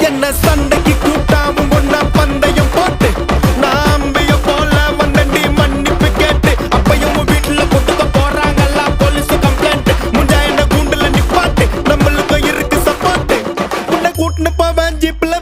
என்ன சண்டைக்கு கூட்டாவும் ஒன்னா பந்தயம் போட்டு நான் அம்பைய போல வந்தண்டி மன்னிப்பு கேட்டு அப்பையும் வீட்டுல கொட்டுக்க போறாங்கல்ல போலீஸ் கம்ப்ளைண்ட் முஞ்சா என்ன கூண்டுல நிப்பாட்டு நம்மளுக்கும் இருக்கு சப்போர்ட் உன்னை கூட்டுன்னு போவேன் ஜீப்ல